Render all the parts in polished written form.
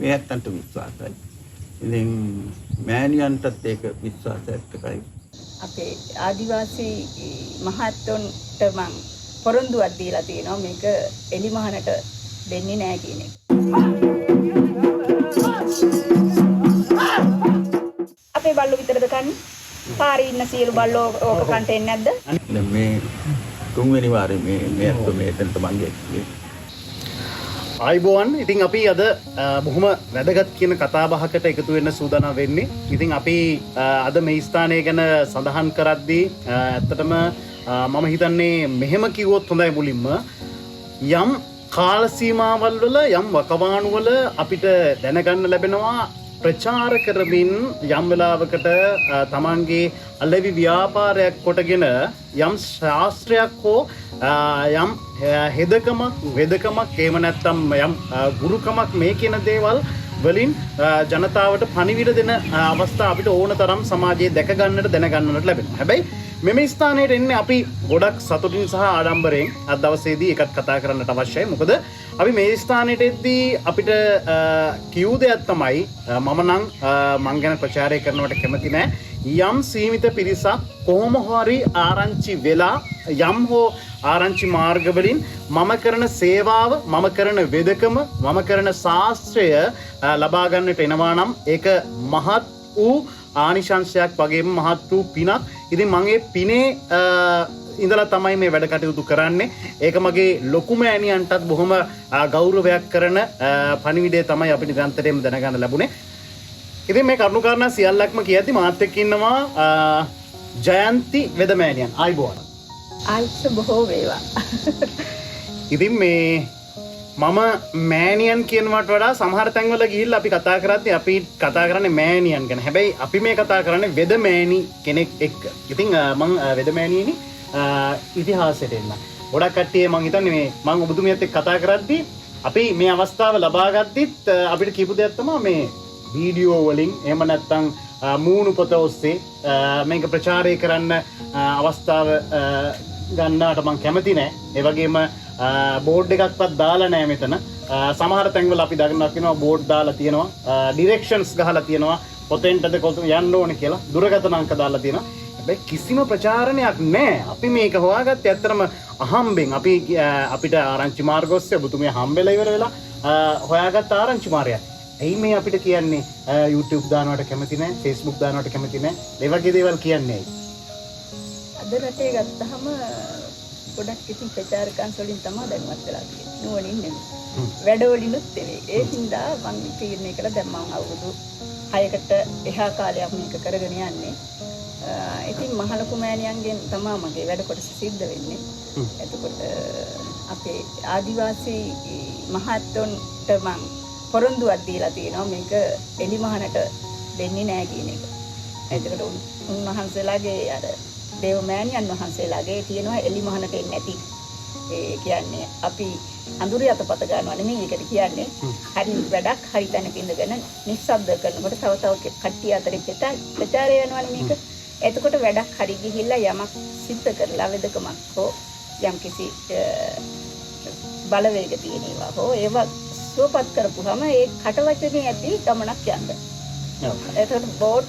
මේ ඇත්තන්ට විශ්වාසයි. ඉතින් මෑණියන්ටත් ඒක විශ්වාසයක් එකයි. අපේ ආදිවාසී මහත්තුන්ට මං පොරොන්දුවක් දීලා තියෙනවා මේක එලිමහනට දෙන්නේ නැහැ කියන එක. අපේ බල්ලෝ විතරද කන්නේ? පාරේ ඉන්න සියලු බල්ලෝ ඕක කන්ට එන්නේ නැද්ද? දැන් මේ තුන්වෙනි වාරේ මේ අත්තු මේකට මං ගියේ. ආයිබෝවන් ඉතින් අපි අද බොහොම වැදගත් කියන කතාබහකට එකතු වෙන්න සූදානම් වෙන්නේ. ඉතින් අපි අද මේ ස්ථානය ගැන සඳහන් කරද්දී ඇත්තටම මම හිතන්නේ මෙහෙම කිව්වොත් හොඳයි මුලින්ම යම් කාල සීමාවල් වල යම් වකවාණු වල අපිට දැනගන්න ලැබෙනවා ප්‍රචාර කරමින් යම් වෙලාවකට තමන්ගේ අලෙවි ව්‍යාපාරයක් කොටගෙන යම් ශාස්ත්‍රයක් හෝ යම් හෙදකමක් වෙදකමක් එහෙම නැත්නම් යම් ගුරුකමක් මේ කියන දේවල් වලින් ජනතාවට පණිවිඩ දෙන අවස්ථා අපිට ඕන තරම් සමාජයේ දැක ගන්නට දැන ගන්නට ලැබෙනවා. හැබැයි මෙම ස්ථානයට එන්නේ අපි ගොඩක් සතුටින් සහ ආඩම්බරයෙන් අද දවසේදී එකත් කතා කරන්නට අවශ්‍යයි. මොකද අපි මේ ස්ථානයට එද්දී අපිට කියු දෙයක් තමයි මම නම් මං ගැන ප්‍රචාරය කරනවට කැමති නෑ. යම් සීමිත පිරිසක් කොහොම හරි ආරංචි වෙලා යම් හෝ ආරංචි මාර්ගවලින් මම කරන සේවාව මම කරන වෙදකම මම කරන ශාස්ත්‍රය ලබා ගන්නට එනවා නම් ඒක මහත් වූ ආනිශංසයක් වගේම මහත් වූ පිනක්. ඉතින් මම ඒ පිනේ ඉඳලා තමයි මේ වැඩ කටයුතු කරන්නේ. ඒක මගේ ලොකුම ඇණියන්ටත් බොහොම ගෞරවයක් කරන පණිවිඩය තමයි අපිට නිරන්තරයෙන්ම දැනගන්න ලැබුණේ. ඉතින් මේ කරුණු කාරණා සියල්ලක්ම කියද්දි මාත් එක්ක ඉන්නවා ජයන්ති වෙදමෑණියන්. ආයිබෝවන්. ආයුෂ බොහෝ වේවා. ඉතින් මේ මම මෑණියන් කියනවට වඩා සමහර තැන්වල ගිහිල්ලා අපි කතා කරද්දී අපි කතා කරන්නේ මෑණියන් ගැන. හැබැයි අපි මේ කතා කරන්නේ වෙදමෑණි කෙනෙක් එක්ක. ඉතින් මම වෙදමෑණියනි ඉතිහාසයට එන්න. ගොඩක් කට්ටිය මම හිතන්නේ මේ මම ඔබතුමියත් එක්ක කතා කරද්දී අපි මේ අවස්ථාව ලබා ගත්තත් අපිට කියපු දෙයක් තමයි මේ වීඩියෝ වලින් එහෙම නැත්නම් මූණු පොත ඔස්සේ මේක ප්‍රචාරය කරන්න අවස්ථාව ගන්නට මම කැමති නෑ. ඒ වගේම බෝඩ් එකක්වත් දාලා නෑ මෙතන. සමහර තැන්වල අපි දකිනවා බෝඩ් දාලා තියෙනවා, ඩිරෙක්ෂන්ස් ගහලා තියෙනවා, පොතෙන්ටද කොහොමද යන්න ඕනේ කියලා දුරකථන අංක දාලා තියෙනවා. හැබැයි කිසිම ප්‍රචාරණයක් නෑ. අපි මේක හොයාගත්තේ ඇත්තටම අහම්බෙන්. අපිට ආරංචි මාර්ග ඔස්සේ ඔබතුමිය හම්බෙලා ඉවර වෙලා හොයාගත්ත ආරංචි මාර්ගයක්. ඇයි මේ අපිට කියන්නේ YouTube දානවට කැමති නැහැ, Facebook දානවට කැමති නැහැ, ඒ වගේ දේවල් කියන්නේ ඇයි? අද රටේ ගත්තහම ගොඩක් ඉතින් ප්‍රචාරකයන්ස් වලින් තමයි දැනුවත් වෙලා තියෙන්නේ. නුවණින් නෙමෙයි. වැඩවලිනුත් නෙමෙයි. ඒ හින්දා මම තීරණය කළා දැන් මම අවුරුදු 6කට එහා කාලයක් මේක කරගෙන යන්නේ. ඉතින් මහලොකු මෑණියන්ගෙන් තමයි මගේ වැඩ කොටස සිද්ධ වෙන්නේ. එතකොට අපේ ආදිවාසී මහත්තුන්ට මම පොරොන්දුවක් දීලා තියෙනවා මේක එලිමහනට දෙන්නේ නැහැ කියන එක. එතකොට උන්වහන්සේලාගේ අර දේව මෑණියන් වහන්සේලාගේ තියෙනවා එලිමහනට එන්නේ නැති. ඒ කියන්නේ අපි අඳුරේ අතපත ගන්නවා නෙමෙයි ඒකට කියන්නේ. හරි වැඩක් හරි තැනක ඉඳගෙන නිස්සබ්ද කරනකොට තව තව කට්ටිය අතරේ ප්‍රචාරය වෙනවනේ මේක. එතකොට වැඩක් හරි ගිහිල්ලා යමක් සිද්ධ කරලා වෙදකමක් හෝ යම්කිසි බලවේග තියෙනවා හෝ ඒවා සුවපත් කරපුවම ඒ කටවචනේ ඇති ගමනක් යන්න. එතකොට බෝඩ්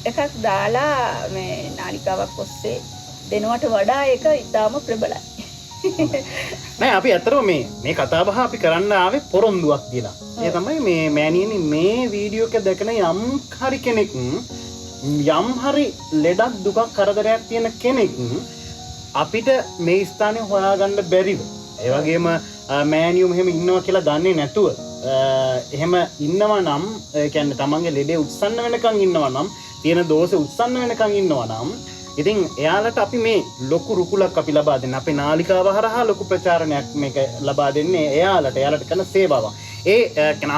එකක් දාලා මේ නාලිකාවක් ඔස්සේ දෙනවට වඩා ඒක ඉතාම ප්‍රබලයි. නෑ අපි ඇත්තටම මේ කතා බහ අපි කරන්න ආවේ පොරොන්දුවක් කියලා. ඒ තමයි මේ මෑණියනි මේ වීඩියෝ එක දැකන යම් හරි කෙනෙක් යම් හරි ලෙඩක් දුකක් කරදරයක් තියෙන කෙනෙක් අපිට මේ ස්ථානේ හොයාගන්න බැරිව ඒ වගේම මෑනියු මෙහෙම ඉන්නවා කියලා දන්නේ නැතුව එහෙම ඉන්නවා නම් ඒ කියන්නේ තමන්ගේ ලෙඩේ උත්සන්න වෙනකන් ඉන්නවා නම් තියෙන දෝෂෙ උත්සන්න වෙනකන් ඉන්නවා නම් ඉතින් එයාලට අපි මේ ලොකු රුකුලක් අපි ලබා දෙන්න අපේ නාලිකාව හරහා ලොකු ප්‍රචාරණයක් මේක ලබා දෙන්නේ එයාලට කරන සේවාවක්. ඒ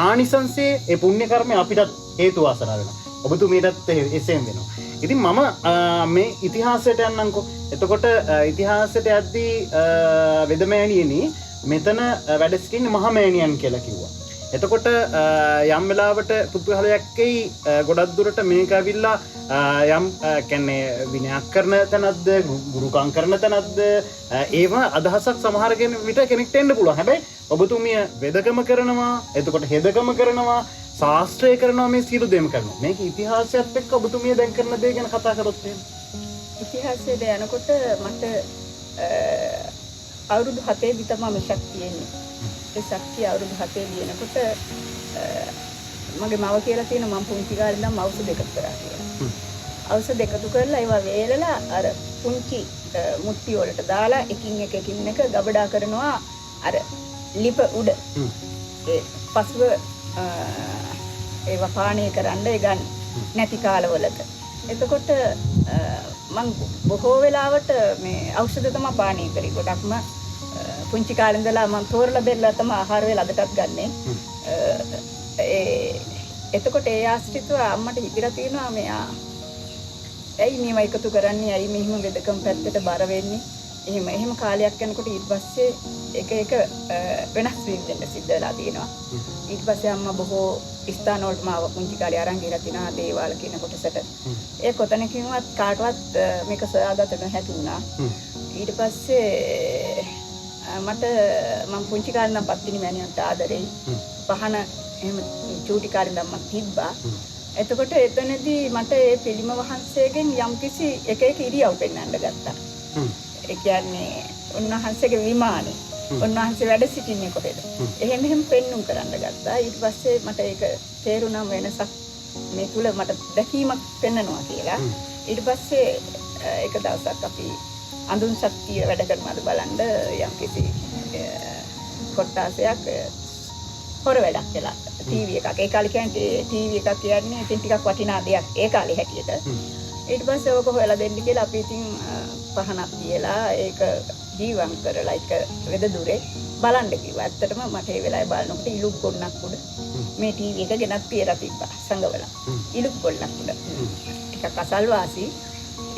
ආනිසංසයේ ඒ පුණ්‍ය කර්මය අපිට හේතු වාසනා වෙනවා. ඔබතුමීටත් එසේම වෙනවා. ඉතින් මම මේ ඉතිහාසයට යන්නම්කෝ. එතකොට ඉතිහාසයට යද්දී වෙදමෑණියනි මෙතන වැඩ සිටින මහමෑණියන් කියලා කිව්වා. එතකොට යම් වෙලාවට පුදුහලයක්කේ ගොඩක් දුරට මේක ඇවිල්ලා යම් කියන්නේ විනයක් කරන තැනක්ද ගුරුකම් කරන තැනක්ද ඒව අදහසක් සමහර විට කෙනෙක්ට එන්න පුළුවන්. හැබැයි ඔබතුමිය වෙදකම කරනවා, එතකොට හෙදකම කරනවා, ශාස්ත්‍රය කරනවා මේ සියලු දේම කරනවා. මේක ඉතිහාසයත් එක්ක ඔබතුමිය දැන් කරන දේ ගැන කතා කරොත් එහෙම. ඉතිහාසයට යනකොට මට අවුරුදු 7 දී තමයි මේ ශක්තිය එන්නේ. ඒ ශක්තිය අවුරුදු 7 දී එනකොට මගේ මව කියලා තියෙන මම පුංචි කාලේ ඉඳන් ඖෂධ එකතු කරා කියලා. ඖෂධ එකතු කරලා ඒවා වේලලා අර පුංචි මුට්ටි වලට දාලා එකින් එක ගබඩා කරනවා අර ලිප උඩ. ඒ පසුව ඒවා පානය කරන්න ගන්න නැති කාලවලට. එතකොට මම බොහෝ වෙලාවට මේ ඖෂධ තමයි පානය කරේ. ගොඩක්ම පුංචි කාලේ ඉඳලා මම තෝරලා බෙල්ලලා තමයි ආහාර වේල අදටත් ගන්නෙ. එතකොට ඒ ආශ්‍රිතව අම්මට හිතිලා තියෙනවා මෙයා ඇයි මේවා එකතු කරන්නේ, ඇයි මෙහිම වෙදකම් පැත්තට බර වෙන්නේ. එහෙම කාලයක් යනකොට ඊට පස්සේ එක වෙනස් වීම් දෙන්න සිද්ධ වෙලා තියෙනවා. ඊට පස්සේ අම්මා බොහෝ ස්ථාන වලට මාව පුංචි කාලේ අරන් ගිහලා තිනා දේවාල කියන කොටසට. ඒ කොතනකින්වත් කාටවත් මේක සොයාගත නොහැකි වුණා. ඊට පස්සේ මම පුංචි කාලේ නම් පත්තිනි මෑණියන්ට ආදරෙයි. පහන එහෙම චූටි කාලේ ඉඳන් මම තිබ්බා. එතකොට එතනදී මට ඒ පිළිම වහන්සේගෙන් යම්කිසි එක ඉරියව් පෙන්වන්න ගත්තා. ඒ කියන්නේ උන්වහන්සේගේ විමානේ උන්වහන්සේ වැඩ සිටින්නේ කොහෙද? එහෙම පෙන්눔 කරන්න ගත්තා. ඊට පස්සේ මට ඒක තේරුණා වෙනසක් මේ තුල මට දැකීමක් පෙන්වනවා කියලා. ඊට පස්සේ එක දවසක් අපි අඳුන් ශක්තිය වැඩ කරනවාද බලන්න යම්කිසි කොටාසයක් හොර වැඩක් කියලා ටීවී එකක්. ඒ කාලේ කියන්නේ ටීවී එකක් කියන්නේ ඉතින් ටිකක් වටිනා දෙයක් ඒ කාලේ හැටියට. ඊට පස්සේ ඔක හොයලා දෙන්න කියලා අපි ඉතින් පහනක් තියලා ඒක ජීවම් කරලා එක වෙදදුරේ බලන්න කිව්වා. ඇත්තටම මට ඒ වෙලාවේ බලනකොට ඉලුක් ගොන්නක් උඩ මේ ටීවී එක ගෙනත් තියලා තිබ්බා සංගවලා. ඉලුක් ගොන්නක් උඩ. එකක් අසල්වාසී.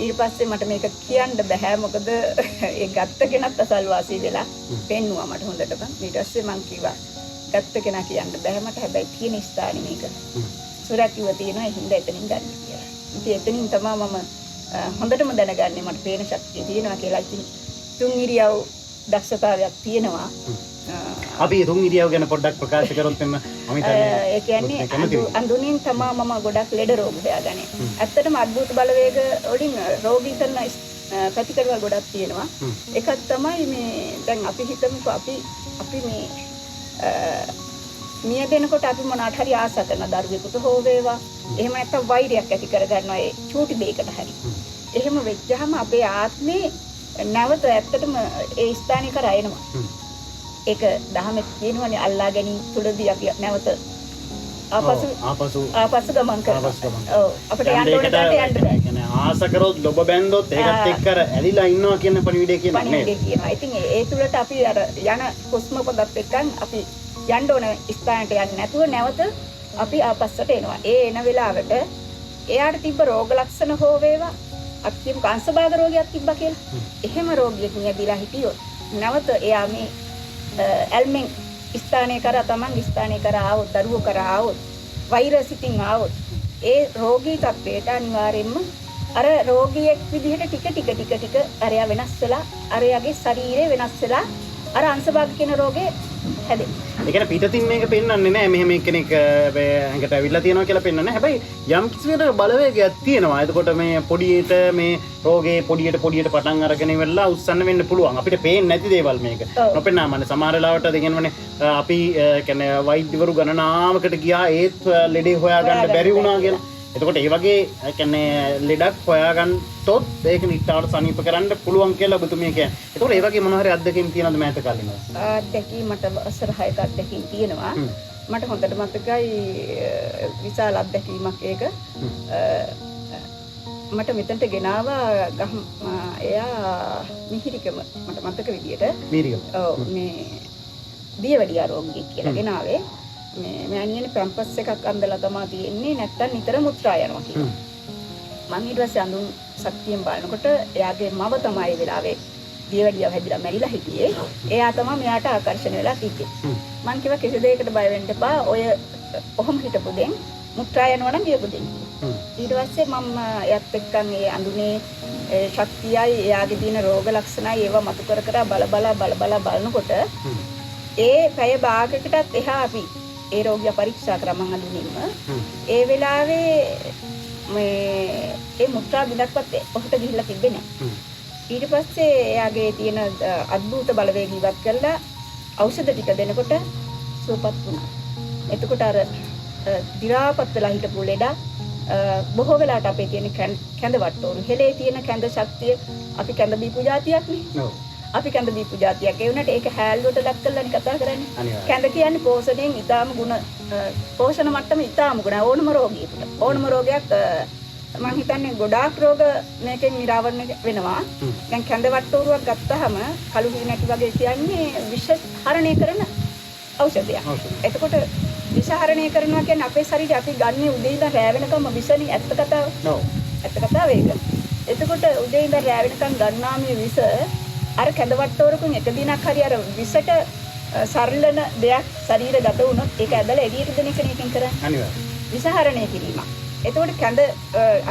ඊට පස්සේ මට මේක කියන්න බෑ මොකද ඒ ගත්ත කෙනත් අසල්වාසී වෙලා පෙන්නුවා මට හොඳටම. ඊට පස්සේ මං කිව්වා ගත්ත කෙනා කියන්න බෑ මට හැබැයි තියෙන ස්ථානේ මේක. සුරැකිව තියෙනවා ඒ හින්දා එතනින් ගන්න කියලා. ඉතින් එතනින් තමයි මම හොඳටම දැනගන්නේ මට පේන ශක්තිය තියෙනවා කියලා. ඉතින් තුන් ඉරියව් දක්ෂතාවයක් තියෙනවා. අපි තුන් ඉරියව් ගැන පොඩ්ඩක් ප්‍රකාශ කරොත් එන්න මම හිතන්නේ ඒ කියන්නේ අඳුනින් තමයි මම ගොඩක් ලෙඩ රෝග හොයාගන්නේ. ඇත්තටම අద్భుත බලවේග වලින් රෝගී කරන ප්‍රතිකරවල් ගොඩක් තියෙනවා. එකක් තමයි මේ දැන් අපි හිතමුකෝ අපි මේ මිය දෙනකොට අපි මොනවාට හරි ආස කරන දරුවෙකුට හෝ වේවා. එහෙම නැත්නම් වෛරයක් ඇති කරගන්නවා ඒ චූටි දෙයකට හරි. එහෙම වෙච්චාම අපේ ආත්මේ නැවත ඇත්තටම ඒ ස්ථානේ කරා එනවා. ඒක දහමේ කියනවනේ අල්ලා ගැනීම තුලදී අපි නැවත ආපසු ගමන් කරනවා. ඔව් අපිට යන්න ඕන තැනට යන්න බෑ. කියන්නේ ආස කරොත් ලොබ බැන්දොත් ඒකත් එක්ක අර ඇලිලා ඉන්නවා කියන පණිවිඩය කියනවා නේද? පණිවිඩය කියනවා. ඉතින් ඒ තුලට අපි අර යන හුස්ම පොදත් එක්කන් අපි යන්න ඕන ස්ථානට යන්නේ නැතුව නැවත අපි ආපස්සට එනවා. ඒ එන වෙලාවට එයාට තිබ්බ රෝග ලක්ෂණ හෝ වේවා අපි කියමු කාංශභාග රෝගයක් තිබ්බා කියලා. එහෙම රෝගියෙක් නියදීලා හිටියොත් නැවත එයා මේ ඇල්මෙන් ස්ථානය කරා තමන් ස්ථානය කරා ආවොත් දරුවෝ කරා ආවොත් වෛරස් ඉතින් ආවොත් ඒ රෝගී තත්ත්වයට අනිවාර්යයෙන්ම අර රෝගියෙක් විදිහට ටික අරයා වෙනස් වෙලා අරයාගේ ශරීරය වෙනස් වෙලා අර අංශභාග කියන රෝගේ හැදෙනවා. ඒ කියන්නේ පිටතින් මේක පෙන්වන්නේ නැහැ. මෙහෙම කෙනෙක් ඇඟට ඇවිල්ලා තියෙනවා කියලා පෙන්වන්නේ නැහැ. හැබැයි යම් කිසි විදිහට බලවේගයක් තියෙනවා. එතකොට මේ පොඩියට මේ රෝගේ පොඩියට පටන් අරගෙන ඉවරලා උස්සන්න වෙන්න පුළුවන්. අපිට පේන්නේ නැති දේවල් මේක. නොපෙන්නා මන්නේ සමහර වෙලාවට දෙගෙනවනේ අපි කියන්නේ වෛද්‍යවරු ගණනාවකට ගියා ඒත් ලෙඩේ හොයාගන්න බැරි වුණා කියලා. එතකොට ඒ වගේ කියන්නේ ලෙඩක් හොයාගන්නතොත් ඒක නිට්ටාවට සනීප කරන්න පුළුවන් කියලා ඔබතුමිය කියන්නේ. එතකොට ඒ වගේ මොන හරි අත්දැකීම් තියෙනවද මෑත කාලේ නේද? අත්දැකීම් මට වසර 6ක අත්දැකීම් තියෙනවා. මට හොඳට මතකයි විශාල අත්දැකීමක් ඒක. මට මෙතනට ගෙනාවා එයා මිහිරිකම මට මතක විදියට. මිහිරිකම. ඔව් මේ දියවැඩියා රෝගියෙක් කියලා ගෙනාවේ. මේ මෑණියනේ පැම්පස් එකක් අඳලා තමයි තියෙන්නේ නැත්තම් නිතර මුත්‍රා යනවා කියලා. මම ඊට පස්සේ අඳුන් ශක්තියෙන් බලනකොට එයාගේ මව තමයි ඒ වෙලාවේ දියවැඩියව හැදිලා මැරිලා හිටියේ. එයා තමයි මෙයාට ආකර්ෂණය වෙලා තිබ්බේ. මම කිව්වා කිසි දෙයකට බය වෙන්න එපා. ඔය ඔහොම හිටපු දෙන් මුත්‍රා යනවා නම් ගියපු දෙන්. ඊට පස්සේ මම එයත් එක්කන් ඒ අඳුනේ ශක්තියයි එයාගේ තියෙන රෝග ලක්ෂණයි ඒවා මතු කර බල බලනකොට ඒ පැය භාගයකටත් එහා අපි ඒ රෝගියා පරීක්ෂා කරා මං අඳුනින්ම. ඒ වෙලාවේ මේ ඒ මුත්‍රා බිඳක්වත් ඔහුට ගිහිල්ලා තිබ්බේ නැහැ. ඊට පස්සේ එයාගේ තියෙන අద్භූත බලවේගය ඉවත් කරලා ඖෂධ ටික දෙනකොට සුවපත් වුණා. එතකොට අර දි รา පත් වෙලා හිටපු ලෙඩ බොහෝ වෙලාවට අපේ තියෙන කැඳ වට්ටෝරු හෙලේ තියෙන කැඳ ශක්තිය අපි කැඳ බීපු જાතියක් නේ. අපි කැඳ බීපු જાතියක් ඒ වුණාට ඒක හැල්ලුවට ලක් කරලානේ කතා කරන්නේ. කැඳ කියන්නේ පෝෂණයෙන් ඊටාම ගුණ පෝෂණ මට්ටම ඊටාම ගුණ ඕනම රෝගියෙකුට. ඕනම රෝගයක් මම හිතන්නේ ගොඩාක් රෝග මේකෙන් නිරාවරණය වෙනවා. දැන් කැඳ වට්ටෝරුවක් ගත්තාම කළු නැටි වගේ කියන්නේ විෂ හරණය කරන ඖෂධයක්. එතකොට විෂහරණය කරනවා කියන්නේ අපේ ශරීරය අපි ගන්න උදේ ඉඳන් රැ වෙනකම් විෂනේ ඇත්ත කතාව. ඇත්ත කතාව ඒක. එතකොට උදේ ඉඳන් රැ වෙනකම් ගන්නා මේ විෂ අර කැඳවට්ටෝරකුන් එක දිනක් හරි අර විෂට සරලන දෙයක් ශරීරගත වුණොත් ඒක ඇදලා එළියට දෙන එක නේකින් කරන්නේ. අනිවාර්යයෙන්. විෂහරණය කිරීම. එතකොට කැඳ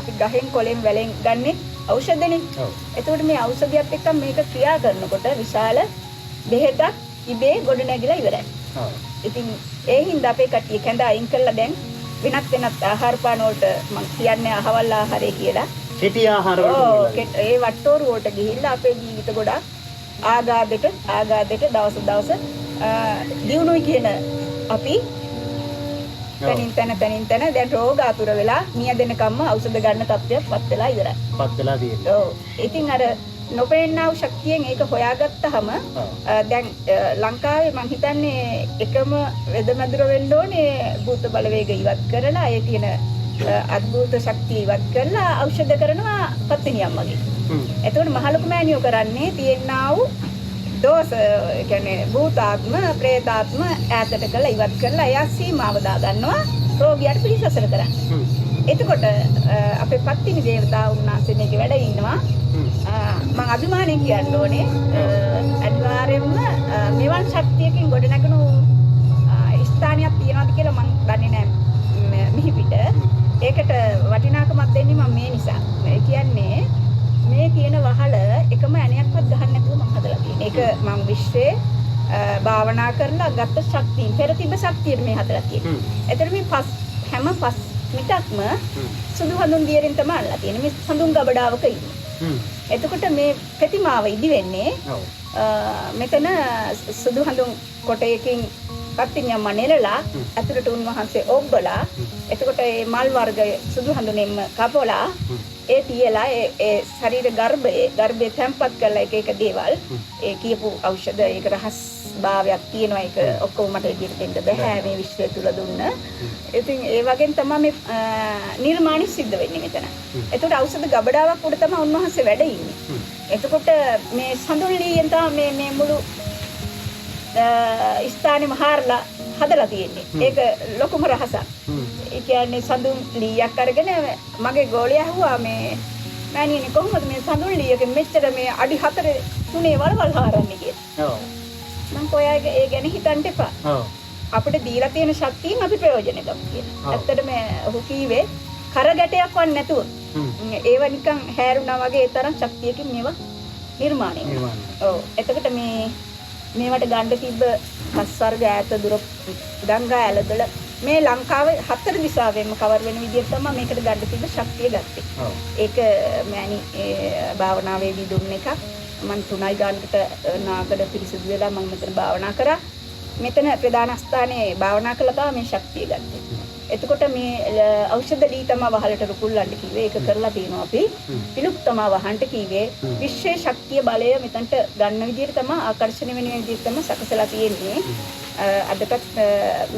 අපි ගහෙන් කොලෙන් වැලෙන් ගන්නෙ ඖෂධනේ. එතකොට මේ ඖෂධයත් එක්ක මේක ක්‍රියා කරනකොට විශාල බෙහෙතක් ඉබේ ගොඩ නැගිලා ඉවරයි. ඉතින් ඒ හින්දා අපේ කට්ටිය කැඳ අයින් කළා දැන් වෙනත් ආහාර පාන වලට මම කියන්නේ අහවල් ආහාරය කියලා. කෙටි ආහාර වලට. ඒ වට්ටෝරු වලට ගිහිල්ලා අපේ ජීවිත ගොඩක් ආගාදෙට දවස් දිනුයි කියන අපි තනින් තන දැන් රෝග අතුර වෙලා මිය දෙනකම්ම ඖෂධ ගන්න තත්ත්වයක් පත් වෙලා ඉවරයි. පත් වෙලා තියෙනවා. ඔව්. ඉතින් අර නොපෙන්නා වූ ශක්තියෙන් ඒක හොයාගත්තාම දැන් ලංකාවේ මං හිතන්නේ එකම වෙදමැදුර වෙන්න ඕනේ භූත බලවේග ඉවත් කරලා ඒ තියෙන අද්භූත ශක්තිය ඉවත් කරලා ඖෂධ කරනවා පත්තිනියම් වගේ. එතකොට මහලොකු මෑණියෝ කරන්නේ තියෙනා වූ දෝෂ කියන්නේ භූතාත්ම ප්‍රේතාත්ම ඈතට කරලා ඉවත් කරලා එයා සීමාව දා ගන්නවා රෝගියාට පිළිසසර කරන්න. එතකොට අපේ පත්තිනි දේවතාවුන් වහන්සේ මේකේ වැඩ ඉන්නවා. මම අභිමානයෙන් කියන්න ඕනේ අනිවාර්යයෙන්ම මෙවන් ශක්තියකින් ගොඩනගන ස්ථානයක් තියෙනවද කියලා මම දන්නේ නැහැ මිහි පිට. ඒකට වටිනාකමක් දෙන්නේ මම මේ නිසා. ඒ කියන්නේ මේ තියෙන වහල එකම ඇණයක්වත් ගහන්න නැතුව මම හදලා තියෙනවා. ඒක මම විශ්වයේ භාවනා කරලා ගත්ත ශක්තිය පෙර තිබ්බ ශක්තියට මේ හදලා තියෙනවා. එතකොට මේ හැම පස් මිටක්ම සුදු හඳුන් දියරින් තමයි අල්ලලා තියෙන්නේ. මේ සඳුන් ගබඩාවක ඉන්නේ. එතකොට මේ ප්‍රතිමාව ඉදි වෙන්නේ මෙතන සුදු හඳුන් කොටයකින් පත්තිනියම්ම නෙලලා ඇතුළට උන්වහන්සේ ඔබ්බලා එතකොට මේ මල් වර්ග සුදු හඳුනෙන්ම කපලා ඒ තියලා ඒ ශරීර ගර්භයේ තැම්පත් කරලා එක දේවල් ඒ කියපු ඖෂධ ඒක රහස් භාවයක් තියෙනවා ඒක ඔක්කොම මට එළියට දෙන්න බෑ මේ විශ්වය තුල දුන්න. ඉතින් ඒ වගේම තමයි මේ නිර්මාණي සිද්ධ වෙන්නේ මෙතන. එතකොට ඖෂධ ගබඩාවක් උඩ තමයි උන්වහන්සේ වැඩ ඉන්නේ. එතකොට මේ සඳුන් ලීයෙන් තමයි මේ මුළු ස්ථානෙම හාරලා හදලා තියෙන්නේ. ඒක ලොකුම රහසක්. ඒ කියන්නේ සඳුන් ලීයක් අරගෙන මගේ ගෝලයා ඇහුවා මේ මෑණියනි කොහොමද මේ සඳුන් ලීයක මෙච්චර මේ අඩි 4 3 වලවල් හාරන්නේ කියලා. ඔව්. මම කොයාගේ ඒ ගැන හිතන්න එපා. ඔව්. අපිට දීලා තියෙන ශක්තියෙන් අපි ප්‍රයෝජන ගමු කියලා. ඇත්තටම ඔහු කීවේ කරගැටයක් වන් නැතුව. ඒව නිකන් හැරුණා වගේ ඒ තරම් ශක්තියකින් මේවා නිර්මාණය වෙනවා. ඔව්. එතකොට මේවට ගන්න තිබ්බ පස් වර්ග ඈත දුර ගංගා ඇලදොල මේ ලංකාවේ 4 දිශාවෙන්ම කවර් වෙන විදිහට තමයි මේකට ගන්න තිබ්බ ශක්තිය ගත්තේ. ඔව්. ඒක මෑණි භාවනාවේදී දුන්න එකක්. මම 3යි ගානකට නාගඩ පිරිසිදු වෙලා මම මෙතන භාවනා කරා. මෙතන ප්‍රධාන ස්ථානයේ භාවනා කළා තමයි මේ ශක්තිය ගත්තේ. එතකොට මේ ඖෂධ ලී තමයි වහලට රුකුල්ලන්න කිව්වේ. ඒක කරලා තියෙනවා අපි. පිලුක් තමයි වහන්න කිව්වේ. විශ්වයේ ශක්තිය බලය මෙතනට ගන්න විදිහට තමයි ආකර්ෂණය වෙන විදිහට තමයි සකසලා තියෙන්නේ. අදටත්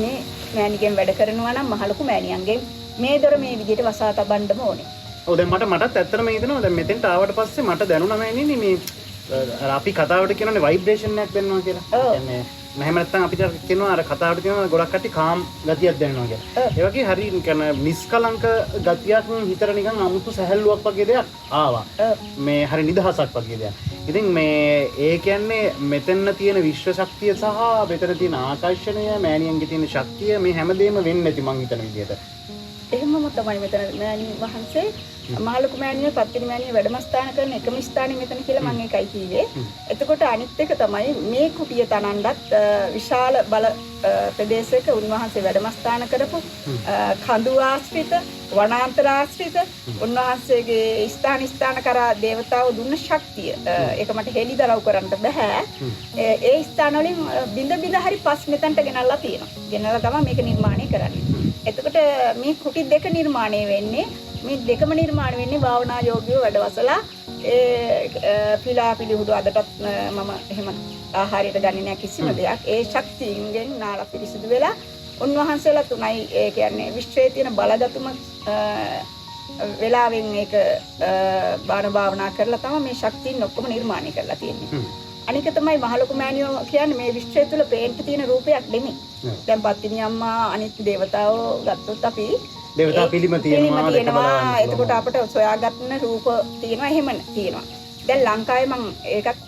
මේ මෑණිගෙන් වැඩ කරනවා නම් මහලොකු මෑණියන්ගෙන් මේ දොර මේ විදිහට වසා තබන්නම ඕනේ. ඔව් දැන් මටත් ඇත්තටම හිතෙනවා දැන් මෙතෙන්ට ආවට පස්සේ මට දැනුණා මෑණියනි මේ අපි කතාවට කියනනේ ভাইබ්‍රේෂන් එකක් දෙනවා කියලා. කියන්නේ එහෙම නැත්නම් අපිට කියනවා අර කතාවට කියනවා ගොඩක් කට්ටිය කාම් ගතියක් දැනෙනවා කියලා. ඒ වගේ හරි කියන්නේ නිස්කලංක ගතියක් හිතට නිකන් අමුතු සැහැල්ලුවක් වගේ දෙයක් ආවා. මේ හරි නිදහසක් වගේ දෙයක්. ඉතින් මේ ඒ කියන්නේ මෙතන තියෙන විශ්ව ශක්තිය සහ මෙතන තියෙන ආකර්ෂණය මෑණියන්ගේ තියෙන ශක්තිය මේ හැමදේම වෙන්නේ නැති මං හිතන විදිහට. එහෙමම තමයි මෙතන මෑණියන් වහන්සේ මහලොකු මෑණියෝ පත්තිනි මෑණියෝ වැඩමස්ථාන කරන එකම ස්ථානේ මෙතන කියලා මම ඒකයි කිව්වේ. එතකොට අනිත් එක තමයි මේ කුටිය තනන්නත් විශාල බල ප්‍රදේශයක උන්වහන්සේ වැඩමස්ථාන කරපු කඳු ආශ්‍රිත වනාන්තර ආශ්‍රිත උන්වහන්සේගේ ස්ථාන කරා දේවතාවෝ දුන්න ශක්තිය ඒක මට හෙළිදරව් කරන්න බෑ. ඒ ස්ථාන වලින් බිඳ හරි පස් මෙතනට ගෙනල්ලා තියෙනවා. ගෙනල්ලා තමයි මේක නිර්මාණය කරන්නේ. එතකොට මේ කුටි දෙක නිර්මාණය වෙන්නේ මේ දෙකම නිර්මාණය වෙන්නේ භාවනා යෝගියෝ වැඩවසලා පිලා පිළිහුඩු අදටත් මම එහෙම ආහාරයට ගන්නේ නැහැ කිසිම දෙයක්. ඒ ශක්තියෙන් නාලා පිරිසිදු වෙලා උන්වහන්සේලා තුනයි ඒ කියන්නේ විශ්වයේ තියෙන බලගතුම වෙලාවෙන් ඒක බාන භාවනා කරලා තමයි මේ ශක්තියින් ඔක්කොම නිර්මාණය කරලා තියෙන්නේ. අනික තමයි මහලොකු මෑණියෝ කියන්නේ මේ විශ්වය තුල පේන්න තියෙන රූපයක් නෙමෙයි. දැන් පත්තිනි අම්මා අනිත් දේවතාවෝ ගත්තොත් අපි දේවතා පිළිම තියෙනවා. එතකොට අපිට සොයාගන්න රූප තියෙනවා එහෙම තියෙනවා. දැන් ලංකාවේ මම ඒකත්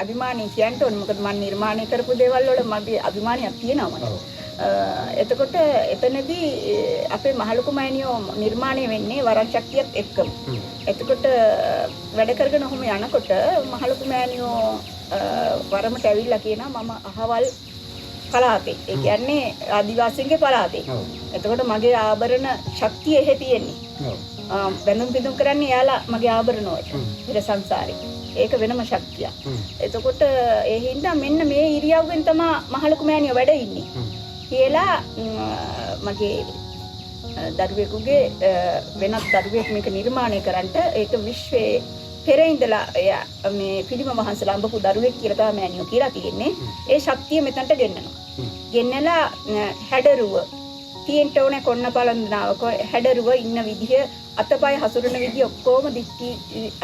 අභිමානී කියන්න ඕනේ. මොකද මම නිර්මාණය කරපු දේවල් වල මගේ අභිමානියක් තියෙනවා මට. එතකොට එතනදී අපේ මහලොකු මෑණියෝ නිර්මාණය වෙන්නේ වරන් ශක්තියත් එක්කම. එතකොට වැඩ කරගෙන ඔහොම යනකොට මහලොකු මෑණියෝ වරමට ඇවිල්ලා කියනවා මම අහවල් පළාතේ. ඒ කියන්නේ ආදිවාසීන්ගේ පළාතේ. එතකොට මගේ ආභරණ ශක්තිය එහෙ තියෙන්නේ. බැඳුම් පිදුම් කරන්නේ යාලා මගේ ආභරණ වලට. ඉර සංසාරේ. ඒක වෙනම ශක්තියක්. එතකොට ඒ හින්දා මෙන්න මේ ඉරියව්වෙන් තමයි මහලොකු මෑණියෝ වැඩ ඉන්නේ. කියලා මගේ දරුවෙකුගේ වෙනත් දරුවෙක් මේක නිර්මාණය කරන්නට ඒක විශ්වයේ පෙර ඉඳලා මේ පිළිම වහන්සේලා අඹපු දරුවෙක් කියලා තමයි මෑණියෝ කියලා තියෙන්නේ. ඒ ශක්තිය මෙතනට ගෙන්නනවා. ගෙන්නලා හැඩරුව තියෙන්න ඕනේ කොන්න පළඳනාවක හැඩරුව ඉන්න විදිය අතපය හසුරන විදිය ඔක්කොම දික්ටි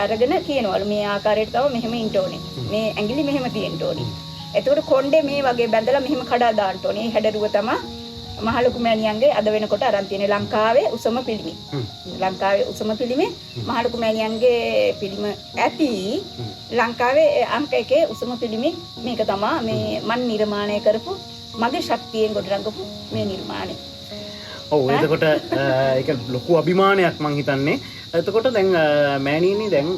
අරගෙන කියනවලු මේ ආකාරයට තමයි මෙහෙම ඉන්න ඕනේ. මේ ඇඟිලි මෙහෙම තියෙන්න ඕනේ. එතකොට කොණ්ඩේ මේ වගේ බැඳලා මෙහෙම කඩා දාන්න ඕනේ. හැඩරුව තමයි මහලොකු මෑණියන්ගේ අද වෙනකොට අරන් තියෙන ලංකාවේ උසම පිළිමි. ලංකාවේ උසම පිළිමේ මහලොකු මෑණියන්ගේ පිළිම ඇති ලංකාවේ අංක 1 උසම පිළිමි මේක තමයි මේ මන් නිර්මාණය කරපු මගේ ශක්තියෙන් ගොඩනගපු මේ නිර්මාණය. ඔව් එතකොට ඒක ලොකු අභිමානයක් මං හිතන්නේ. එතකොට දැන් මෑණියනි දැන්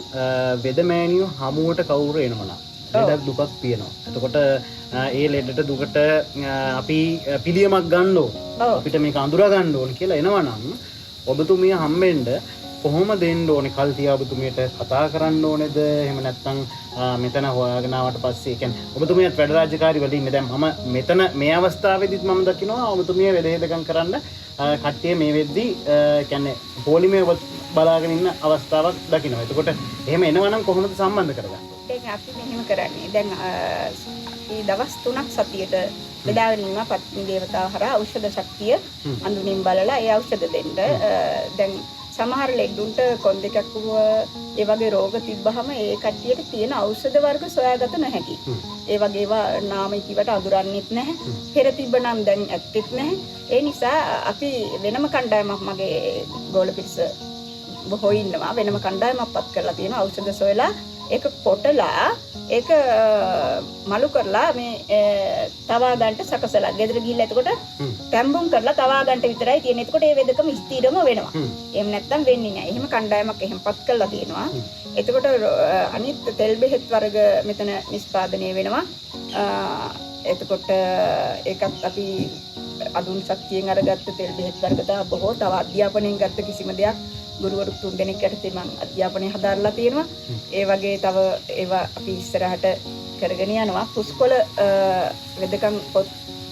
වෙද මෑණියෝ හමුවට කවුරු එනවනම් ලෙඩක් දුකක් තියෙනවා. එතකොට ඒ ලෙඩට දුකට අපි පිළියමක් ගන්න ඕන. අපිට මේක අඳුරා ගන්න ඕන කියලා එනවනම් ඔබතුමිය හම්බෙන්න කොහොම දෙන්න ඕනේ? කල් තියා ඔබතුමියට කතා කරන්න ඕනේද? එහෙම නැත්නම් මෙතන හොයාගෙන ආවට පස්සේ කියන්නේ ඔබතුමියත් වැඩ රාජකාරි වල ඉන්නේ. දැන් මම මෙතන මේ අවස්ථාවේදීත් මම දකිනවා ඔබතුමිය වෙදහෙදකම් කරන්න කට්ටිය මේ වෙද්දී කියන්නේ පොලිමේ බලාගෙන ඉන්න අවස්ථාවක් දකිනවා. එතකොට එහෙම එනවනම් කොහොමද සම්බන්ධ කරගන්නේ? දැන් අපි මෙහෙම කරන්නේ. දැන් මේ දවස් 3ක් සතියට බෙදාගෙන ඉන්නවා පත්නි දේවතාව හරහා ඖෂධ ශක්තිය අඳුනින් බලලා ඒ ඖෂධ දෙන්න. දැන් සමහර ලෙඩුන්ට කොන් දෙකක් ඒ වගේ රෝග තිබ්බහම ඒ කට්ටියට තියෙන ඖෂධ වර්ග සොයාගත නොහැකි. ඒ වගේ ඒවා නාමයි කිවට අඳුරන්නෙත් නැහැ. පෙර තිබ්බනම් දැන් ඇත්තෙත් නැහැ. ඒ නිසා අපි වෙනම කණ්ඩායමක් මගේ ගෝල පිරිස බොහෝ ඉන්නවා. වෙනම කණ්ඩායමක් පත් කරලා තියෙනවා ඖෂධ සොයලා ඒක කොටලා ඒක මලු කරලා මේ තවා ගන්නට සකසලා ගෙදර ගිහිල්ලා එතකොට තැම්බුම් කරලා තවා ගන්නට විතරයි තියෙන්නේ. එතකොට ඒ වෙදකම ස්ථිරම වෙනවා. එහෙම නැත්තම් වෙන්නේ නැහැ. එහෙම කණ්ඩායමක් එහෙමපත් කරලා තියෙනවා. එතකොට අනිත් තෙල් බෙහෙත් වර්ග මෙතන නිෂ්පාදනය වෙනවා. එතකොට ඒකත් අපි අඳුන් ශක්තියෙන් අරගත්ත තෙල් බෙහෙත් වර්ග තමයි බොහෝ. තව අධ්‍යාපනයෙන් ගත්ත කිසිම දෙයක් ගුරුවරු 3 දෙනෙක් යටතේ මම අධ්‍යාපනය හදාarලා තියෙනවා. ඒ වගේ තව ඒවා අපි ඉස්සරහට කරගෙන යනවා. පුස්කොළ වෙදකම් පොත්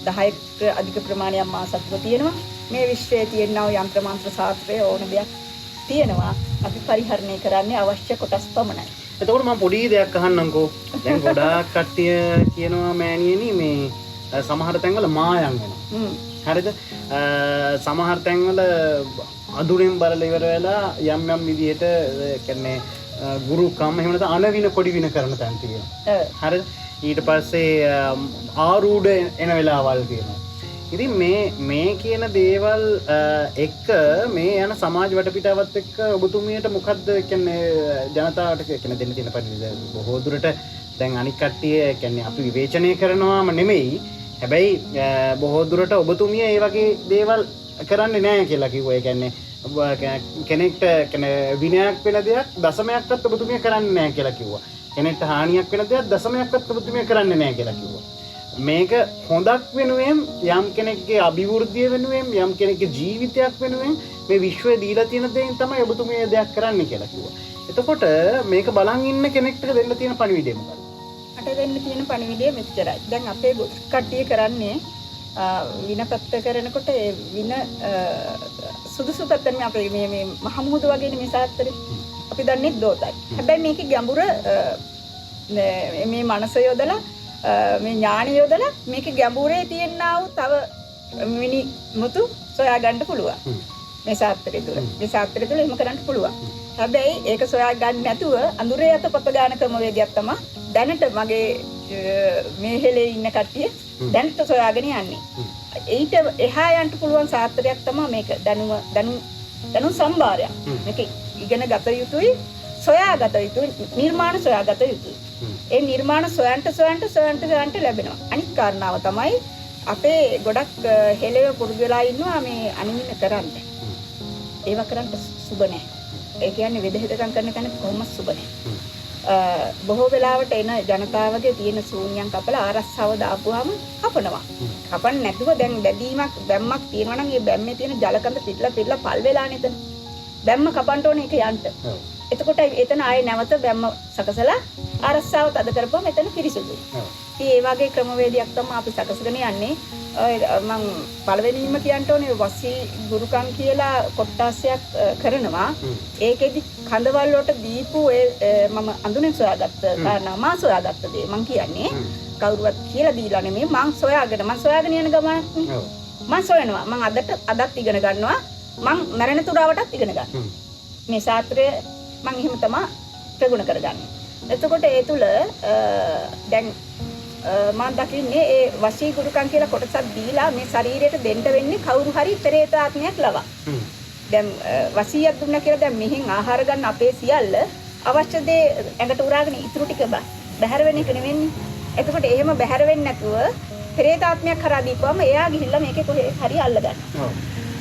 10ක අධික ප්‍රමාණයක් මාසත්ව තියෙනවා. මේ විශ්වයේ තියෙනා යන්ත්‍ර මන්ත්‍ර ශාස්ත්‍රයේ ඕන දෙයක් තියෙනවා. අපි පරිහරණය කරන්නේ අවශ්‍ය කොටස් පමණයි. එතකොට මම පොඩි දෙයක් අහන්නම්කෝ. දැන් ගොඩාක් කට්ටිය කියනවා මෑණියනි මේ සමහර තැන්වල මායම් වෙනවා. හරිද? සමහර තැන්වල අඳුරෙන් බලලා ඉවර වෙලා යම් යම් විදිහට කියන්නේ ගුරුකම් එහෙම නැත්නම් අනවින කොඩි වින කරන තැන් තියෙනවා. හරිද? ඊට පස්සේ ආරූඪ එන වෙලාවල් තියෙනවා. ඉතින් මේ කියන දේවල් එක්ක මේ යන සමාජ වටපිටාවත් එක්ක ඔබතුමියට මොකද්ද කියන්නේ ජනතාවට කියන්නේ දෙන්න තියෙන පරිදි බොහෝ දුරට දැන් අනික් කට්ටිය කියන්නේ අපි විවේචනය කරනවාම නෙමෙයි. හැබැයි බොහෝ දුරට ඔබතුමිය මේ වගේ දේවල් කරන්නේ නැහැ කියලා කිව්වා. ඒ කියන්නේ කෙනෙක්ට විනයක් වෙන දෙයක් දශමයක්වත් ඔබතුමිය කරන්නේ නැහැ කියලා කිව්වා. කෙනෙක්ට හානියක් වෙන දෙයක් දශමයක්වත් ඔබතුමිය කරන්නේ නැහැ කියලා කිව්වා. මේක හොඳක් වෙනුවෙන් යම් කෙනෙක්ගේ අභිවෘද්ධිය වෙනුවෙන් යම් කෙනෙක්ගේ ජීවිතයක් වෙනුවෙන් මේ විශ්වයේ දීලා තියෙන දේෙන් තමයි ඔබතුමිය දෙයක් කරන්න කියලා කිව්වා. එතකොට මේක බලන් ඉන්න කෙනෙක්ට දෙන්න තියෙන පණිවිඩය මොකක්ද? අට දෙන්න තියෙන පණිවිඩය මෙච්චරයි. දැන් අපේ කට්ටිය කරන්නේ විනපත්ත කරනකොට ඒ වින සුදුසු පැත්තෙන් අපේ මේ මහමුහුද වගේනේ මේ සාත්තරේ. අපි දන්නේ දෝතයි. හැබැයි මේකේ ගැඹුර මේ මනස යොදලා මේ ඥාණය යොදලා මේකේ ගැඹුරේ තියෙනා වූ තව මිනිමුතු සොයා ගන්න පුළුවන්. මේ සාත්‍රය තුළ. මේ සාත්‍රය තුළ එහෙම කරන්න පුළුවන්. හැබැයි ඒක සොයා ගන්න නැතුව අඳුරේ යත පොත ගන්න ක්‍රම වේදයක් තමයි දැනට මගේ මේ හෙලේ ඉන්න කට්ටිය දැනට සොයාගෙන යන්නේ. ඊට එහා යන්න පුළුවන් සාත්‍රයක් තමයි මේක. දැනුම සම්භාරයක්. මේක ඉගෙන ගත යුතුයි, සොයාගත යුතුයි, නිර්මාණ සොයාගත යුතුයි. ඒ නිර්මාණ සොයන්ට ලැබෙනවා. අනිත් කාරණාව තමයි අපේ ගොඩක් හෙලෙව පුරුදු වෙලා ඉන්නවා මේ අනිමින කරන්න. ඒව කරන්න සුබ නැහැ. ඒ කියන්නේ වෙදහෙදකම් කරන කෙනෙක් කොහොමද සුබ නැහැ. බොහෝ වෙලාවට එන ජනතාවගේ තියෙන ශූන්‍යයන් කපලා ආරස්සාව දාපුවාම කපනවා. කපන්න නැතුව දැන් බැම්මක් තියෙනවා නම් ඒ බැම්මේ තියෙන ජලකඳ පිටලා පල් වෙලා නේද? බැම්ම කපන්න ඕනේ ඒක යන්න. එතකොට එතන ආයේ නැවත බැම්ම සකසලා ආරස්සාව තද කරපුවම එතන පිරිසුදුයි. ඉතින් ඒ වගේ ක්‍රමවේදයක් තමයි අපි සකසගෙන යන්නේ. මම පළවෙනිම කියන්න ඕනේ වසී ගුරුකම් කියලා කොට්ටාසයක් කරනවා. ඒකෙදි කඳවල් වලට දීපු මම අඳුනෙන් සොයාගත්ත කාරණා මා සොයාගත්ත දේ මම කියන්නේ කවුරුවත් කියලා දීලා නෙමෙයි මම සොයාගෙන යන ගමනක් නේ. මම සොයනවා. මම අදත් ඉගෙන ගන්නවා. මම මරණ තුරාවටත් ඉගෙන ගන්නවා. මේ ශාස්ත්‍රය මම එහෙම තමයි ප්‍රගුණ කරගන්නේ. එතකොට ඒ තුල දැන් මම දකින්නේ ඒ වශී ගුරුකම් කියලා කොටසක් දීලා මේ ශරීරයට දෙන්න වෙන්නේ කවුරු හරි පෙරේත ආත්මයක් ලවා. දැන් වශීයක් දුන්නා කියලා දැන් මෙහෙන් ආහාර ගන්න අපේ සියල්ල අවශ්‍ය දේ ඇඟට උරාගෙන ඉතුරු ටික බැහැර වෙන එක නෙවෙන්නේ. එතකොට එහෙම බැහැර වෙන්නේ නැතුව පෙරේත ආත්මයක් කරා දීපුවම එයා ගිහිල්ලා මේකේ කොහේ හරි අල්ල ගන්නවා.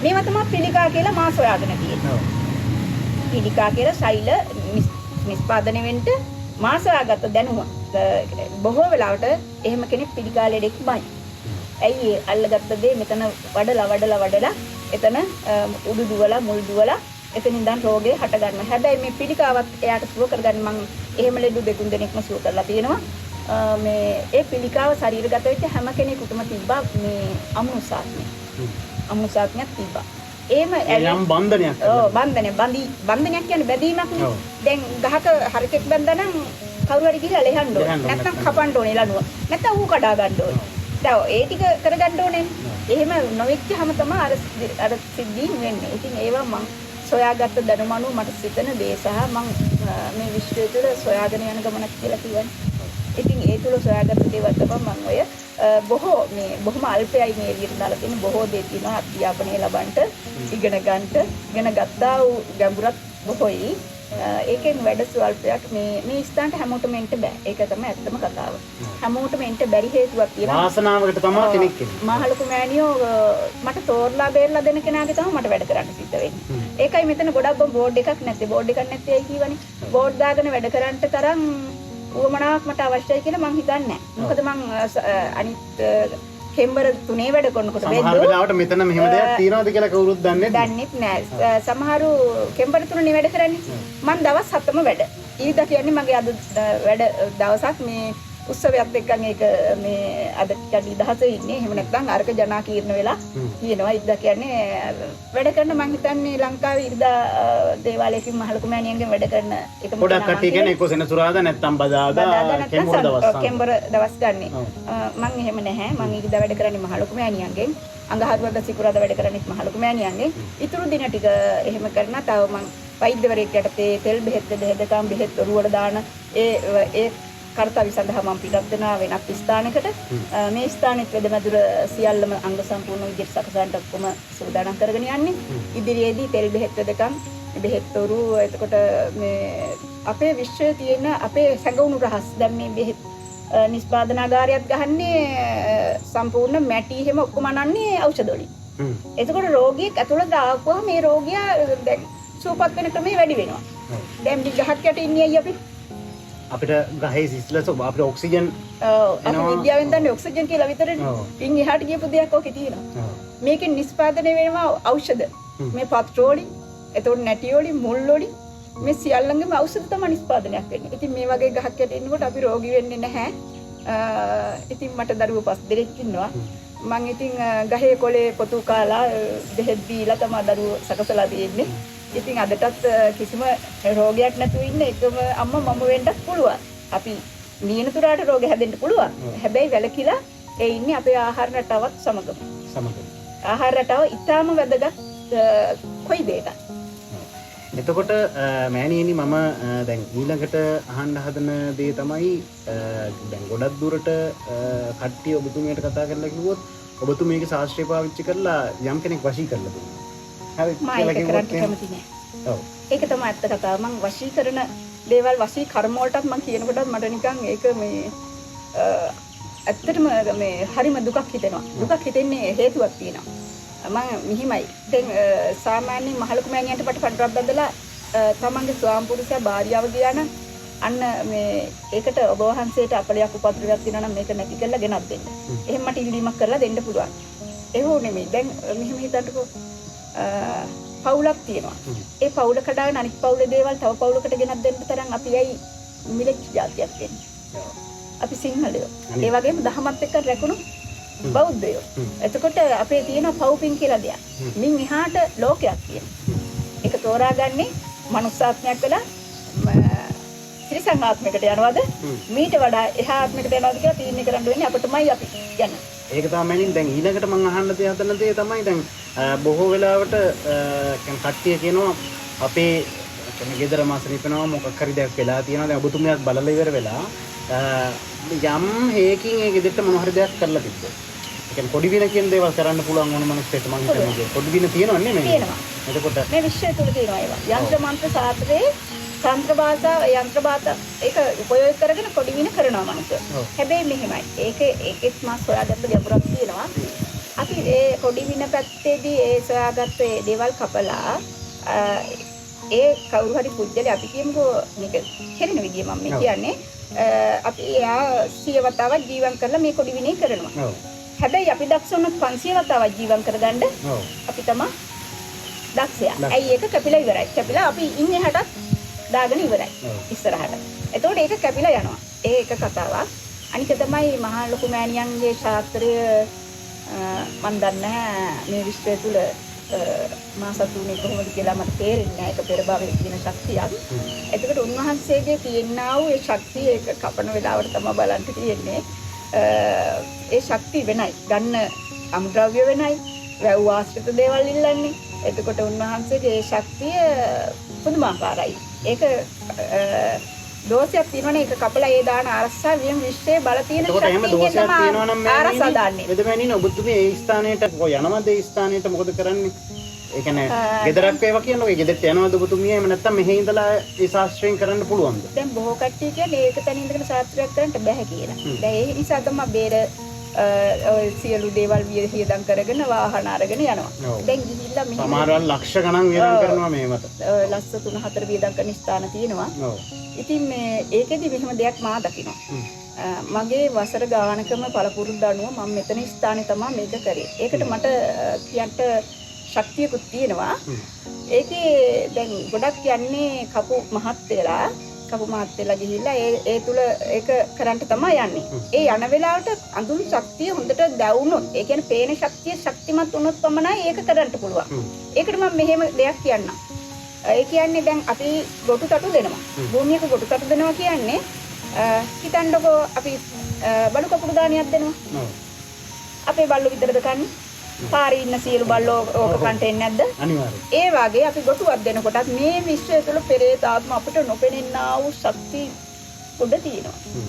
මේවා තමයි පිළිකා කියලා මා සොයාගෙන තියෙන්නේ. පිළිකා කියලා ශෛල නිෂ්පාදනය වෙන්න මා සොයාගත්ත දැනුම බොහෝ වෙලාවට එහෙම කෙනෙක් පිළිකා ලෙඩෙක් බයි. ඇයි අල්ලගත්ත දේ මෙතන වඩලා එතන උඩු දුවලා මුල් දුවලා එතනින් ඉඳන් රෝගේ හට ගන්නවා. හැබැයි මේ පිළිකාවත් එයාට සුව කරගන්න මම එහෙම ලෙඩ දෙතුන් දෙනෙක්ම සුව කරලා තියෙනවා. මේ ඒ පිළිකාව ශරීරගත වෙච්ච හැම කෙනෙකුටම තිබ්බා මේ අමුසාත්මයක් තිබ්බා. එහෙම යම් බන්ධනයක්. ඔව් බන්ධනයක් කියන්නේ බැඳීමක් නේ. දැන් ගහක හරකෙක් බැඳලා නම් කවුරු හරි ගිහලා ලෙහන්න ඕනේ. නැත්නම් කපන්න ඕනේ ලනුව. නැත්නම් ඌ කඩා ගන්න ඕනේ. දැන් ඒ ටික කරගන්න ඕනේ. එහෙම නොවෙච්චහම තමයි අර සිද්ධීන් වෙන්නේ. ඉතින් ඒවා මම සොයාගත්ත දැනුම අනුව මට සිතන දේ සහ මම මේ විශ්වය තුළ සොයාගෙන යන ගමනක් කියලා කියන්නේ. ඉතින් ඒ තුළ සොයාගත්ත දේවල් තමයි මම ඔය බොහොම අල්පයයි මේ විදිහට දාලා තියෙන බොහෝ දේ තියෙනවා අධ්‍යාපනය ලබන්නට ඉගෙන ගත්තා වූ ගැඹුරක් බොහෝයි. ඒකෙන් වැඩ ස්වල්පයක් මේ ස්ථානට හැමෝටම එන්න බෑ. ඒක තමයි ඇත්තම කතාව. හැමෝටම එන්න බැරි හේතුවක් තියෙනවා. වාසනාවකට තමයි කෙනෙක් ඉන්නේ. මහලොකු මෑණියෝ මට තෝරලා බේරලා දෙන කෙනාගේ තමයි මට වැඩ කරන්න සිද්ධ වෙන්නේ. ඒකයි මෙතන ගොඩක් බෝඩ් එකක් නැත්තේ. බෝඩ් එකක් නැත්තේ ඇයි කියවනේ. බෝඩ් දාගෙන වැඩ කරන්න තරම් උවමනාවක් මට අවශ්‍යයි කියලා මං හිතන්නේ නැහැ. මොකද මං අනිත් කෙම්බර 3 වැඩ කරනකොට සමහර වෙලාවට මෙතන මෙහෙම දෙයක් තියනවද කියලා කවුරුත් දන්නේ නැහැ. සමහරු කෙම්බර 3 වැඩ කරන්නේ. මං දවස් 7ම වැඩ. ඊදා කියන්නේ මගේ අද වැඩ දවසක් මේ උත්සවයක් එක්කන් ඒක මේ අද කඩි දහසේ ඉන්නේ. එහෙම නැත්නම් අරක ජනාකීර්ණ වෙලා කියනවා. ඊදා කියන්නේ වැඩ කරන මං හිතන්නේ ලංකාවේ ඉරිදා දේවාලයකින් මහලොකු මෑණියන්ගෙන් වැඩ කරන එකම පොඩක් කට්ටිය කියන්නේ එක්ක සෙනසුරාදා නැත්නම් බදාදා කෙම්බර දවස් ගන්න. මං එහෙම නැහැ. මං ඉරිදා වැඩ කරන්නේ මහලොකු මෑණියන්ගෙන්. අඟහරුවාදා සිකුරාදා වැඩ කරන්නේ මහලොකු මෑණියන්ගෙන්. ඉතුරු දින ටික එහෙම කරන තව මං වෛද්‍යවරයෙක් යටතේ තෙල් බෙහෙත් දෙහෙදකම් බෙහෙත් ඔරුවට දාන ඒ කර්තව්‍ය සඳහා මම පිටත් වෙනවා වෙනත් ස්ථානයකට. මේ ස්ථානෙත් වෙදමැදුර සියල්ලම අංග සම්පූර්ණ විදිහට සකසන්න ඔක්කොම සූදානම් කරගෙන යන්නේ. ඉදිරියේදී තෙල් බෙහෙත් වෙදකම් බෙහෙත් ඔරු එතකොට මේ අපේ විශ්වයේ තියෙන අපේ සැඟවුණු රහස් දැන් මේ බෙහෙත් නිෂ්පාදනාගාරයක් ගහන්නේ සම්පූර්ණ මැටි හැම ඔක්කොම අනන්නේ ඖෂධ වලින්. එතකොට රෝගියෙක් ඇතුළට ආවම මේ රෝගියා දැන් සුවපත් වෙන ක්‍රමය වැඩි වෙනවා. දැන් මේ ගහක් යට ඉන්නේ අය අපි. අපිට ගහේ සිස්ලස අපිට ඔක්සිජන් අපි විද්‍යාවෙන් දන්නේ ඔක්සිජන් කියලා විතරනේ. ඉන් එහාට ගියපු දෙයක් ඔකේ තියෙනවා. මේකෙන් නිෂ්පාදනය වෙනවා ඖෂධ. මේ පත්‍ර වලින්, එතකොට නැටි වලින්, මුල් වලින් මේ සියල්ලංගෙම ඖෂධ තමයි නිෂ්පාදනයක් වෙන්නේ. ඉතින් මේ වගේ ගහක් යට ඉන්නකොට අපි රෝගී වෙන්නේ නැහැ. ඉතින් මට දරුවෝ 5 දෙනෙක් ඉන්නවා. මම ඉතින් ගහේ කොලේ පොතු කාලා දෙහෙත් දීලා තමයි දරුවෝ සකසලා තියෙන්නේ. ඉතින් අදටත් කිසිම රෝගයක් නැතුව ඉන්න එකම අම්මා මම වෙන්නත් පුළුවන්. අපි නියනතුරාට රෝග හැදෙන්න පුළුවන්. හැබැයි වැළකීලා ඒ ඉන්නේ අපේ ආහාර රටාවත් සමගම. ආහාර රටාව ඉතාම වැදගත් කොයි දෙයකට. එතකොට මෑණියනි මම දැන් ඊළඟට අහන්න හදන දේ තමයි දැන් ගොඩක් දුරට කට්ටිය ඔබතුමියට කතා කරලා කිව්වොත් ඔබතුමියගේ ශාස්ත්‍රය පාවිච්චි කරලා යම් කෙනෙක් වශී කරලා දුන්නා. හරි කියලා කිව්වොත් කැමති නෑ. ඔව්. ඒක තමයි ඇත්ත කතාව. මම වශී කරන දේවල් වශී කර්ම වලටත් මම කියනකොටත් මට නිකන් ඒක මේ ඇත්තටම මේ හරිම දුකක් හිතෙනවා. දුකක් හිතෙන්නේ හේතුවක් තියෙනවා. මම මෙහිමයි. දැන් සාමාන්‍යයෙන් මහලුකු මෑණියන්ට පටපටක් බඳලා තමන්ගේ ස්වාම පුරුෂයා භාර්යාව ගියා නම් අන්න මේ ඒකට ඔබ වහන්සේට අපලයක් උපද්‍රවයක් තියෙනවා නම් මේක නැති කරලා ගෙනත් දෙන්න. එහෙම මට ඉල්ලීමක් කරලා දෙන්න පුළුවන්. එහෙම නෙමෙයි. දැන් මෙහෙම හිතන්නකෝ පවුලක් තියෙනවා. ඒ පවුල කඩාගෙන අනිත් පවුලේ දේවල් තව පවුලකට ගෙනත් දෙන්න තරම් අපි ඇයි මිලක් જાතියක් වෙන්නේ? අපි සිංහලයෝ. ඒ වගේම දහමත් එක්ක රැකුණු බෞද්ධයෝ. එතකොට අපේ තියෙන පවුපින් කියලා දෙයක්. මින් එහාට ලෝකයක් තියෙනවා. ඒක තෝරාගන්නේ මනුස්සාත්මයක් වෙලා ත්‍රිසං ආත්මයකට යනවද? මීට වඩා එහා ආත්මයකට යනවද කියලා තීරණය කරන්න වෙන්නේ අපිටමයි අපි යන්නේ. ඒක තමයි දැන් ඊළඟට මම අහන්න හදන දේ තමයි දැන් බොහෝ වෙලාවට කට්ටිය කියනවා අපේ කියන්නේ ගෙදර මාස රිපෙනවා මොකක් හරි දෙයක් වෙලා තියෙනවා දැන් ඔබතුමියක් බලලා ඉවර වෙලා යම් හේකින් ඒ ගෙදරට මොන හරි දෙයක් කරලා තිබ්බා. ඒ කියන්නේ පොඩි වින කියන දේවල් කරන්න පුළුවන් ඕන මනුස්සයෙක් මම හිතන්නේ පොඩි වින තියෙනව නෙමෙයි. තියෙනවා. එතකොට මේ විශ්වය තුල තියෙනවා ඒවා. යන්ත්‍ර මන්ත්‍ර ශාස්ත්‍රයේ තන්ත්‍ර භාෂාව යන්ත්‍ර භාෂා ඒක උපයෝග කරගෙන පොඩි වින කරනවා මනුස්සය. හැබැයි මෙහෙමයි. ඒකෙත් මාස් හොයාගත්ත ගැඹුරක් තියෙනවා. අපි ඒ පොඩි වින පැත්තේදී ඒ සොයාගත්ත ඒ දේවල් කපලා ඒ කවුරු හරි පුජ්‍යලේ අපි කියමුකෝ මේක කෙරෙන විදිය මම මේ කියන්නේ අපි එයා 100 වතාවක් ජීවත් කරලා මේ කොඩි විනේ කරනවා. හැබැයි අපි දක්ෂ වුණොත් 500 වතාවක් ජීවත් කරගන්න අපි තමයි දක්ෂයා. ඇයි ඒක කැපිලා ඉවරයි. කැපිලා අපි ඉන්නේ හැටත් දාගෙන ඉවරයි. ඉස්සරහට. එතකොට ඒක කැපිලා යනවා. ඒක කතාවක්. අනික තමයි මහා ලොකු මෑණියන්ගේ ශාස්ත්‍රය මම දන්නේ මේ විශ්වය තුල මා සතුනේ කොහොමද කියලා මට තේරෙන්නේ නැහැ. ඒක පෙර භවයේ තියෙන ශක්තියක්. එතකොට උන්වහන්සේගේ තියෙනා වූ ඒ ශක්තිය ඒක කපන වෙලාවට තමයි බලන්න තියෙන්නේ. ඒ ශක්තිය වෙනයි. ගන්න අමුද්‍රව්‍ය වෙනයි. වැව් ආශ්‍රිත දේවල් ඉල්ලන්නේ. එතකොට උන්වහන්සේගේ ඒ ශක්තිය පුදුමාකාරයි. ඒක දෝෂයක් තියෙනවනේ ඒක කපලා ඒ දාන ආරක්ෂා වියම් විශ්වයේ බල තියෙන ශක්තිය තමයි ආරක්ෂා දාන්නේ. වෙදමැණින ඔබතුමී ඒ ස්ථානයට යනවද ඒ ස්ථානයට මොකද කරන්නේ? ඒ කියන්නේ ගෙදරක් වේවා කියනකොට ඒ ගෙදරට යනවද ඔබතුමිය? එහෙම නැත්නම් මෙහෙ ඉඳලා ඒ ශාස්ත්‍රයෙන් කරන්න පුළුවන්ද? දැන් බොහෝ කට්ටිය කියන්නේ ඒක තැන ඉඳගෙන ශාස්ත්‍රයක් කරන්න බෑ කියලා. දැන් ඒ නිසා තමයි බේර ඔය සියලු දේවල් වියහියදම් කරගෙන වාහන අරගෙන යනවා. දැන් ගිහිල්ලා මෙහෙම සමහරවල් ලක්ෂ ගණන් වියදම් කරනවා මේවට. ලක්ෂ 3-4 වියදම් කරන ස්ථාන තියෙනවා. ඉතින් මේ ඒකෙදි මෙහෙම දෙයක් මා දකිනවා. මගේ වසර ගානකම පළපුරුද්ද අනුව මම මෙතන ස්ථානේ තමයි මේක කරේ. ඒකට මට කියන්න ශක්තියකුත් තියෙනවා. ඒකේ දැන් ගොඩක් යන්නේ කපු මහත්තයලා ගිහිල්ලා ඒ තුල ඒක කරන්න තමයි යන්නේ. ඒ යන වෙලාවට අඳුරු ශක්තිය හොඳට දැවුනොත්, ඒ කියන්නේ පේන ශක්තිය ශක්තිමත් වුණොත් පමණයි ඒක කරන්න පුළුවන්. ඒකට මම මෙහෙම දෙයක් කියන්නම්. ඒ කියන්නේ දැන් අපි ගොටු තටු දෙනවා. භූමියක ගොටු තටු දෙනවා කියන්නේ හිතන්නකෝ අපි බඩු කපුරු දානියක් දෙනවා. අපේ බල්ලෝ විතරද කන්නේ? පාරේ ඉන්න සියලු බල්ලෝ ඕක කන්ටෙන් නැද්ද? අනිවාර්යයෙන්. ඒ වගේ අපි ගොටුවක් දෙනකොටත් මේ විශ්වය තුළ පෙරේත ආත්ම අපිට නොපෙනෙන්නා වූ ශක්ති උඩ තියෙනවා.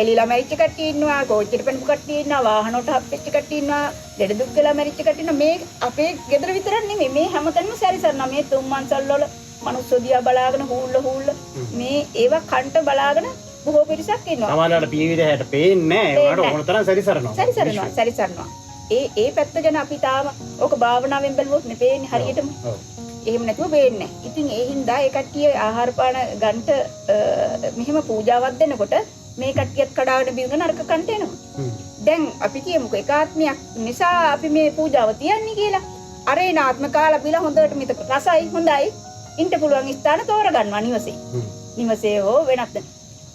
එළිලා මැරිච්ච කට්ටිය ඉන්නවා, කෝච්චියට පැනපු කට්ටිය ඉන්නවා, වාහනවලට හප්පෙච්ච කට්ටිය ඉන්නවා, දෙඩ දුක් වෙලා මැරිච්ච කට්ටිය ඉන්නවා. මේ අපේ ගෙදර විතරක් නෙමෙයි මේ හැමතැනම සැරිසරනවා. මේ තුම්මන්සල් වල මනුස්සෝ දිහා බලාගෙන හූල්ල මේ ඒවා කන්ට බලාගෙන බොහෝ පිරිසක් ඉන්නවා. සමහරවිට පීවිද හැට පේන්නේ නැහැ. ඒවට ඕන තරම් සැරිසරනවා. ඒ පැත්ත ගැන අපි තාම ඕක භාවනාවෙන් බැලුවොත් නේ පේන්නේ හරියටම. එහෙම නැතුව වෙන්නේ. ඉතින් ඒ හින්දා ඒ කට්ටිය ආහාර පාන ගන්නට මෙහෙම පූජාවක් දෙනකොට මේ කට්ටියත් කඩාගෙන බින්දන අරක කන්ට එනවා. දැන් අපි කියමුකෝ ඒකාත්මයක් නිසා අපි මේ පූජාව තියන්නේ කියලා. අරේ නාත්ම කාලා බිලා හොඳට මිත රසයි හොඳයි. ඉන්න පුළුවන් ස්ථාන තෝරගන්නවා නිවසේ. නිවසේ හෝ වෙනත්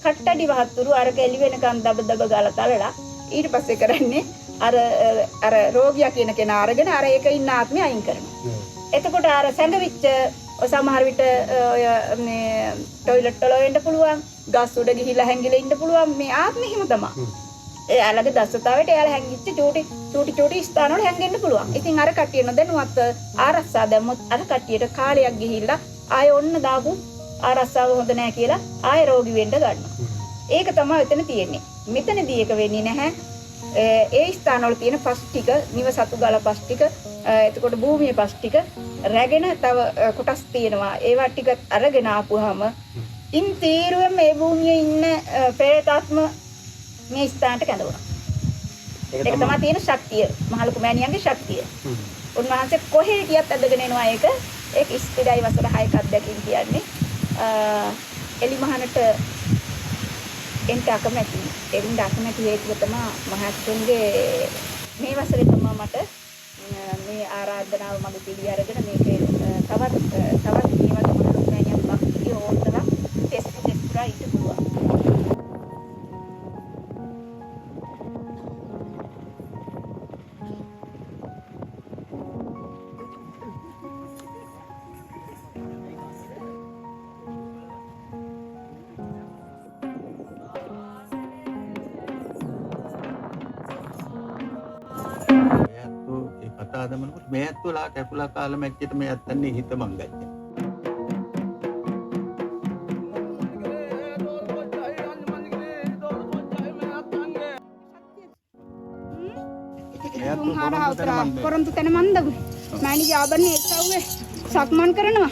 කට්ටඩි වහතුරු අරක එළි වෙනකන් දබ ගාලා තලලා ඊට පස්සේ කරන්නේ අර රෝගියා කියන කෙනා අරගෙන අර ඒක ඉන්න ආත්මය අයින් කරනවා. එතකොට අර සැඟවිච්ච සමහර විට ඔය මේ টয়ලට් වල වෙන්න පුළුවන්, ගස් උඩ ගිහිල්ලා හැංගිලා ඉන්න පුළුවන් මේ ආත්මෙ හිම තමයි. එයාලගේ දස්සතාවයට එයාලා හැංගිච්ච චූටි ස්ථාන වල හැංගෙන්න පුළුවන්. ඉතින් අර කට්ටිය නොදැනුවත් ආරස්සා දැම්මොත් අර කට්ටියට කාලයක් ගිහිල්ලා ආය ඔන්න දාපු ආරස්සාව හොඳ නැහැ කියලා ආය රෝගී වෙන්න ගන්නවා. ඒක තමයි එතන තියෙන්නේ. මෙතනදී ඒක වෙන්නේ නැහැ. ඒ ස්ථානවල තියෙන පස් ටික නිවසතු ගාලා පස් ටික එතකොට භූමියේ පස් ටික රැගෙන තව කොටස් තියෙනවා ඒවා ටික අරගෙන ආපුවාම ඉන් තීරුවෙන් මේ භූමියේ ඉන්න ප්‍රේතාත්ම මේ ස්ථානට කැඳවුණා. ඒක තමයි තියෙන ශක්තිය මහලුකු මෑණියන්ගේ ශක්තිය. උන්වහන්සේ කොහේ ගියත් අදගෙන එනවා ඒක ඉස්තිරයි වසර 6ක් අත්දැකීම් කියන්නේ එලිමහනට එන්ට අකමැති එන්න අකමැති හේතුව තමයි මහත්තුන්ගේ මේ වසරේ තමයි මට මේ ආරාධනාව මගේ පිළි අරගෙන මේකේ තවත් මේ වගේ මහලුකු මෑණියන් භක්තිය ඕනතරම් ටෙස්ට් කරලා ඉන්න පුළුවන්. කතාදමනකොට මේ ඇත්තුලා කැපුලා කාලා මැච්චිට මේ ඇත්තන්නේ හිත මංගච්ච. කොරන්තු තැන මන්දගු මෑණිගේ ආභරණ ඒත්‍රව්වේ සක්මන් කරනවා.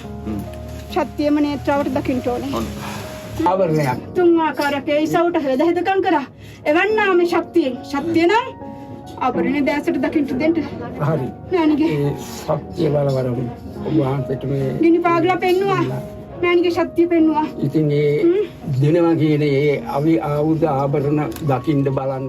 ශක්තියම නේත්‍රාවට දකින්න ඕනේ. ආවරණයක් තුන් ආකාරයක ඒ ඉසවට හදකම් කරා. එවන්නා මේ ශක්තිය නම් ආභරණ දැසට දකින්න දෙන්න. හරි. මෑණිගේ ඒ ශක්තිය බලවරම ඔබ වහන්සේට මේ ගිනි පාගලා පෙන්නවා. මෑණිගේ ශක්තිය පෙන්නවා. ඉතින් ඒ දිනවා කියන ඒ ආයුධ ආභරණ දකින්න බලන්න